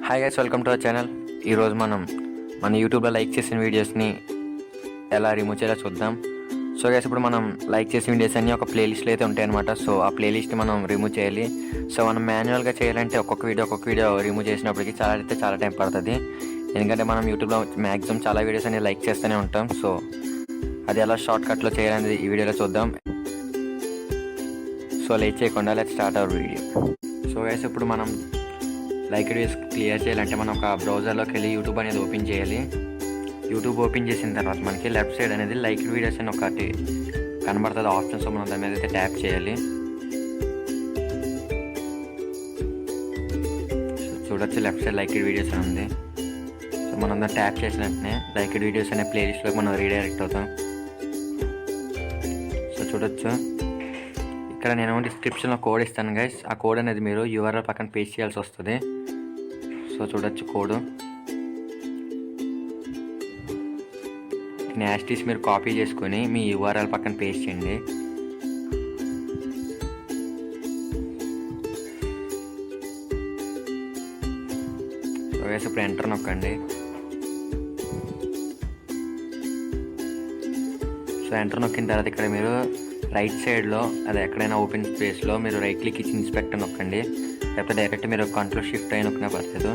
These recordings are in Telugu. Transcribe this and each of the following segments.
Hi guys, welcome to our channel. ఈరోజు మనం మన యూట్యూబ్లో లైక్ చేసిన వీడియోస్ని ఎలా రిమూవ్ చేయాలో చూద్దాం. సో గైస్, ఇప్పుడు మనం లైక్ చేసిన వీడియోస్ అన్నీ ఒక ప్లేలిస్ట్లో అయితే ఉంటాయి అనమాట. సో ఆ ప్లేలిస్ట్ని మనం రిమూవ్ చేయాలి. సో మనం మాన్యువల్గా చేయాలంటే ఒక్కొక్క వీడియో రిమూవ్ చేసినప్పటికీ చాలా టైం పడుతుంది. ఎందుకంటే మనం యూట్యూబ్లో మ్యాక్సిమం చాలా వీడియోస్ అన్ని లైక్ చేస్తూనే ఉంటాం. సో అది ఎలా షార్ట్కట్లో చేయాలనేది ఈ వీడియోలో చూద్దాం. సో లేట్ చేయకుండా let's start our video. So guys, ఇప్పుడు మనం లైక్ వీడియోస్ క్లియర్ చేయాలంటే మనం ఒక బ్రౌజర్లోకి వెళ్ళి యూట్యూబ్ అనేది ఓపెన్ చేయాలి. యూట్యూబ్ ఓపెన్ చేసిన తర్వాత మనకి లెఫ్ట్ సైడ్ అనేది లైక్ వీడియోస్ అని ఒకటి కనబడుతుంది ఆప్షన్. సో మనం దాని మీద అయితే ట్యాప్ చేయాలి. సో చూడొచ్చు లెఫ్ట్ సైడ్ లైక్ వీడియోస్ అని ఉంది. సో మనం దాన్ని ట్యాప్ చేసిన వెంటనే లైక్ వీడియోస్ అనే ప్లేలిస్ట్లోకి మనం రీడైరెక్ట్ అవుతాం. సో చూడొచ్చు ఇక్కడ నేను డిస్క్రిప్షన్లో కోడ్ ఇస్తాను గైస్. ఆ కోడ్ అనేది మీరు యూఆర్ఎల్ పక్కన పేస్ట్ చేయాల్సి వస్తుంది. సో చూడొచ్చు కోడ్ యాస్టీస్ మీరు కాపీ చేసుకొని మీ యూఆర్ఎల్ పక్కన పేస్ట్ చేయండి. సో గైస్, ఇప్పుడు ఎంటర్ నొక్కండి. సో ఎంటర్ నొక్కిన తర్వాత ఇక్కడ మీరు రైట్ సైడ్లో అది ఎక్కడైనా ఓపెన్ స్పేస్లో మీరు రైట్ క్లిక్ ఇచ్చి ఇన్స్పెక్టర్ నొక్కండి. లేకపోతే డైరెక్ట్ మీరు కంట్రోల్ షిఫ్ట్ అయి నొక్కినా పర్లేదు.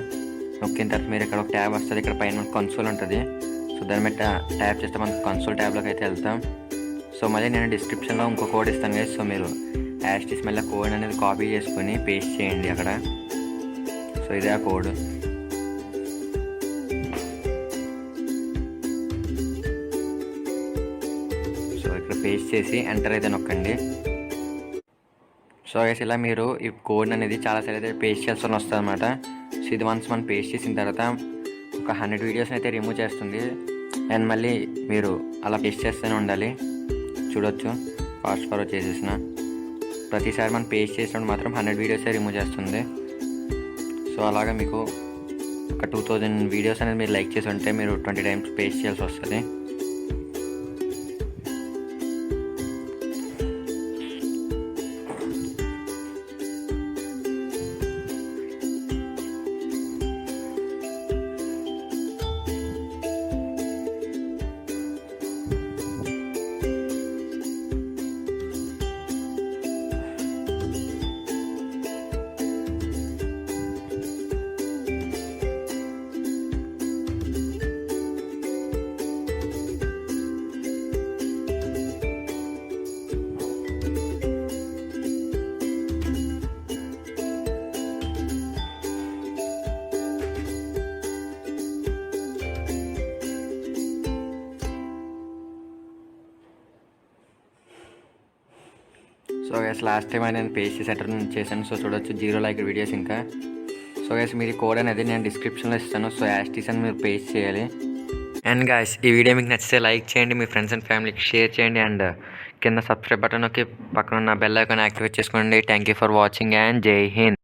నొక్కిన తర్వాత మీరు ఇక్కడ ఒక ట్యాబ్ వస్తుంది. ఇక్కడ పైన కన్సోల్ ఉంటుంది. సో దాని మీద ట్యాప్ చేస్తే మనకు కన్సోల్ ట్యాబ్లోకి అయితే వెళ్తాం. సో మళ్ళీ నేను డిస్క్రిప్షన్లో ఇంకో కోడ్ ఇస్తాను కదా. సో మీరు యాస్టీస్ మళ్ళీ కోడ్ అనేది కాపీ చేసుకొని పేస్ట్ చేయండి అక్కడ. సో ఇదే ఆ కోడ్. సో ఇక్కడ పేస్ట్ చేసి ఎంటర్ అయితే నొక్కండి. సో గైస్, ఇలా మీరు ఈ కోడ్ అనేది చాలాసార్లు అయితే పేస్ట్ చేస్తూనే వస్తుంది అనమాట. సో ఇది వన్స్ మనం పేస్ట్ చేసిన తర్వాత ఒక 100 వీడియోస్ని అయితే రిమూవ్ చేస్తుంది. అండ్ మళ్ళీ మీరు అలా పేస్ట్ చేస్తూనే ఉండాలి. చూడొచ్చు ఫాస్ట్ ఫార్వర్డ్ చేసేసిన ప్రతిసారి మనం పేస్ట్ చేసినప్పుడు మాత్రం 100 వీడియోసే రిమూవ్ చేస్తుంది. సో అలాగా మీకు ఒక 2000 వీడియోస్ అనేది మీరు లైక్ చేసి ఉంటే మీరు 20 టైమ్స్ పేస్ట్ చేయాల్సి వస్తుంది. సో గైస్, లాస్ట్ టైం నేను పేస్ట్ చేసి ఎంటర్ చేశాను. సో చూడొచ్చు 0 లైక్ వీడియోస్ ఇంకా. సో గైస్, మీరు కోడ్ అనేది నేను డిస్క్రిప్షన్లో ఇస్తాను. సో యాస్టీస్ అని మీరు పేస్ట్ చేయాలి. అండ్ గైస్, ఈ వీడియో మీకు నచ్చితే లైక్ చేయండి, మీ ఫ్రెండ్స్ అండ్ ఫ్యామిలీకి షేర్ చేయండి. అండ్ కింద సబ్స్క్రైబ్ బటన్ నొక్కి పక్కన ఉన్న బెల్ ఐకాన్ యాక్టివేట్ చేసుకోండి. Thank you for watching and జై హింద్.